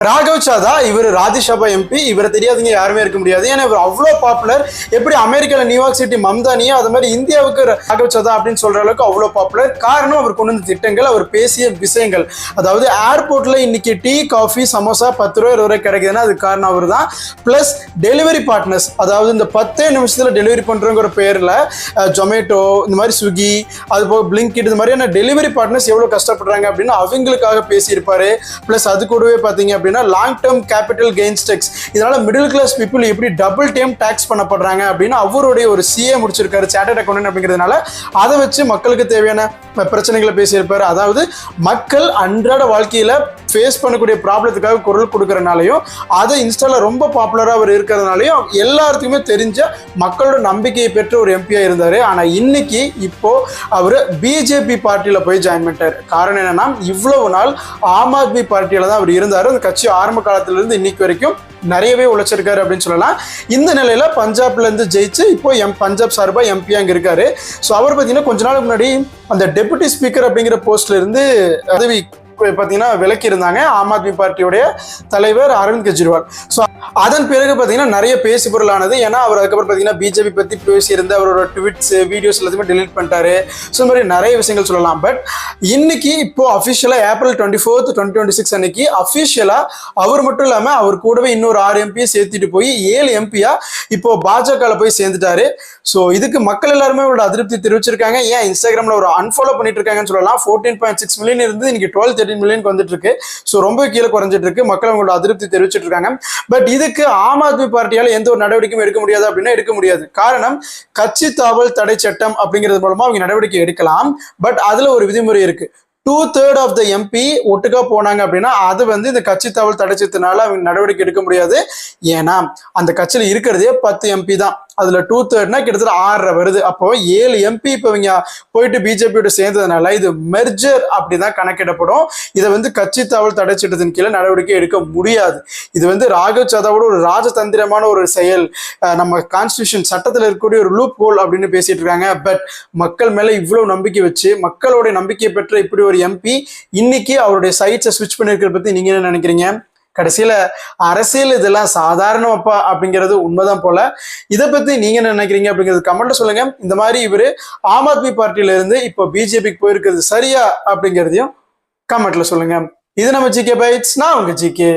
ராகவ் சாதா இவர் ராஜ்யசபா எம்பி. இவரை தெரியாதவங்க யாருமே இருக்க முடியாது. ஏன்னா இவர் அவ்வளோ பாப்புலர். எப்படி அமெரிக்காவில் நியூயார்க் சிட்டி மம்தானியோ அது மாதிரி இந்தியாவுக்கு ராகவ் சாதா அப்படின்னு சொல்ற அளவுக்கு அவ்வளோ பாப்புலர். காரணம் அவர் கொண்டு வந்த திட்டங்கள், அவர் பேசிய விஷயங்கள். அதாவது ஏர்போர்ட்ல இன்னைக்கு டீ, காஃபி, சமோசா 10 ரூபாய் 20 ரூபாய் கிடைக்குதுன்னா அதுக்கு காரணம் அவர் தான். பிளஸ் டெலிவரி பார்ட்னர்ஸ், அதாவது இந்த 10 நிமிஷத்துல டெலிவரி பண்றவங்கிற பேர்ல ஜொமேட்டோ, இந்த மாதிரி ஸ்விக்கி, அது போக பிளிங்கிட், இந்த மாதிரியான டெலிவரி பார்ட்னர்ஸ் எவ்வளவு கஷ்டப்படுறாங்க அப்படின்னு அவங்களுக்காக பேசியிருப்பாரு. பிளஸ் அது கூடவே பார்த்தீங்க அப்படின்னா long term capital gains tax, இதனால மிடில் கிளாஸ் பீப்புள் எப்படி டபுள் டைம் டாக்ஸ் பண்ணப்படுறாங்க அப்படின்னு அவருடைய ஒரு சிஏ முடிச்சிருக்காரு, சார்ட்டர்ட் அக்கௌண்டன்ட் அப்படிங்கிறதுனால. அதை வச்சு மக்களுக்கு தேவையான பிரச்சனைகளை பேசியிருப்பாரு. அதாவது மக்கள் அன்றாட வாழ்க்கையில ஃபேஸ் பண்ணக்கூடிய ப்ராப்ளத்துக்காக குரல் கொடுக்கறனாலையும் அதை இன்ஸ்டால ரொம்ப பாப்புலரா அவர் இருக்கிறதுனாலையும் எல்லாருக்குமே தெரிஞ்ச மக்களோட நம்பிக்கையை பெற்ற ஒரு எம்பியா இருந்தாரு. ஆனா இன்னைக்கு இப்போ அவர் பிஜேபி பார்ட்டியில போய் ஜாயின் பண்ணிட்டாரு. காரணம் என்னன்னா, இவ்வளவு நாள் ஆம் ஆத்மி பார்ட்டியில தான் அவர் இருந்தாரு. அந்த கட்சி ஆரம்ப காலத்துல இருந்து இன்னைக்கு வரைக்கும் நிறையவே உழைச்சிருக்காரு அப்படின்னு சொல்லலாம். இந்த நிலையில பஞ்சாப்ல இருந்து ஜெயிச்சு இப்போ பஞ்சாப் சார்பா எம்பி அங்க இருக்காரு. ஸோ அவர் பார்த்தீங்கன்னா கொஞ்ச நாளுக்கு முன்னாடி அந்த டெபுட்டி ஸ்பீக்கர் அப்படிங்கிற போஸ்ட்ல இருந்து பதவி பார்த்தீங்கன்னா விலக்கி இருந்தாங்க ஆம் ஆத்மி பார்ட்டியுடைய தலைவர் அரவிந்த் கெஜ்ரிவால். ஸோ அதன் பிறகு பார்த்தீங்கன்னா நிறைய பேசு பொருளானது. ஏன்னா அவர் அதுக்கப்புறம் பார்த்தீங்கன்னா பிஜேபி பற்றி பேசியிருந்த அவரோட ட்வீட்ஸ், வீடியோஸ் எல்லாத்தையுமே டெலீட் பண்ணிட்டாரு. ஸோ இந்த மாதிரி நிறைய விஷயங்கள் சொல்லலாம். பட் இன்னைக்கு இப்போ அஃபிஷியலாக ஏப்ரல் 24, 2026 அன்னைக்கு அஃபிஷியலாக அவர் மட்டும் இல்லாமல் அவர் கூடவே இன்னொரு 6 எம்பியை சேர்த்துட்டு போய் 7 எம்பியா இப்போ பாஜகவில் போய் சேர்ந்துட்டாரு. ஸோ இதுக்கு மக்கள் எல்லாருமே ஒரு அதிருப்தி தெரிவிச்சிருக்காங்க. ஏன் இன்ஸ்டாகிராமில் ஒரு அன்ஃபாலோ பண்ணிட்டு இருக்காங்கன்னு சொல்லலாம். 14.6 மில்லியன் இருந்து இன்னைக்கு 12-13 மில்லியனுக்கு வந்துட்டு இருக்கு. ஸோ ரொம்ப கீழே குறைஞ்சிட்டு இருக்கு. மக்கள் அவங்களோட அதிருப்தி தெரிவிச்சிட்டு இருக்காங்க. பட் இதுக்கு ஆம் ஆத்மி பார்ட்டியால எந்த ஒரு நடவடிக்கையும் எடுக்க முடியாது அப்படின்னா எடுக்க முடியாது. காரணம், கட்சி தாவல் தடை சட்டம் அப்படிங்கிறது மூலமா அவங்க நடவடிக்கை எடுக்கலாம். பட் அதுல ஒரு விதிமுறை இருக்கு. 2/3 ஆஃப் த எம்பி ஒட்டுக்கா போனாங்க அப்படின்னா அது இந்த கட்சி தாவல் தடை சட்டத்தினால அவங்க நடவடிக்கை எடுக்க முடியாது. ஏன்னா அந்த கட்சியில இருக்கிறதே 10 எம்பி தான். அதுல 2/3 கிட்டத்தட்ட 6 வருது. அப்போ 7 எம்பி இப்போ இவங்க போயிட்டு பிஜேபியோட சேர்ந்ததுனால இது மெர்ஜர் அப்படிதான் கணக்கிடப்படும். இதை கட்சி தாவல் தடை சட்டத்தின் கீழே நடவடிக்கை எடுக்க முடியாது. இது ராகவ் சாதாவோட ஒரு ராஜதந்திரமான ஒரு செயல், நம்ம கான்ஸ்டிடியூஷன் சட்டத்தில் இருக்கக்கூடிய ஒரு லூப் ஹோல் அப்படின்னு பேசிட்டு இருக்காங்க. பட் மக்கள் மேல இவ்வளவு நம்பிக்கை வச்சு மக்களோட நம்பிக்கையை பெற்ற இப்படி ஒரு எம்பி இன்னைக்கு அவருடைய சைட்ஸை ஸ்விட்ச் பண்ணிருக்கிறத பத்தி நீங்க என்ன நினைக்கிறீங்க? கடைசியில அரசியல் இதெல்லாம் சாதாரணப்பா அப்படிங்கிறது உண்மைதான் போல. இதை பத்தி நீங்க என்ன நினைக்கிறீங்க அப்படிங்கிறது கமெண்ட்ல சொல்லுங்க. இந்த மாதிரி இவரு ஆம் ஆத்மி பார்ட்டியில இருந்து இப்போ பிஜேபிக்கு போயிருக்கிறது சரியா அப்படிங்கிறதையும் கமெண்ட்ல சொல்லுங்க. இது நம்ம ஜிகே பைட்ஸ், நான் உங்க ஜிகே.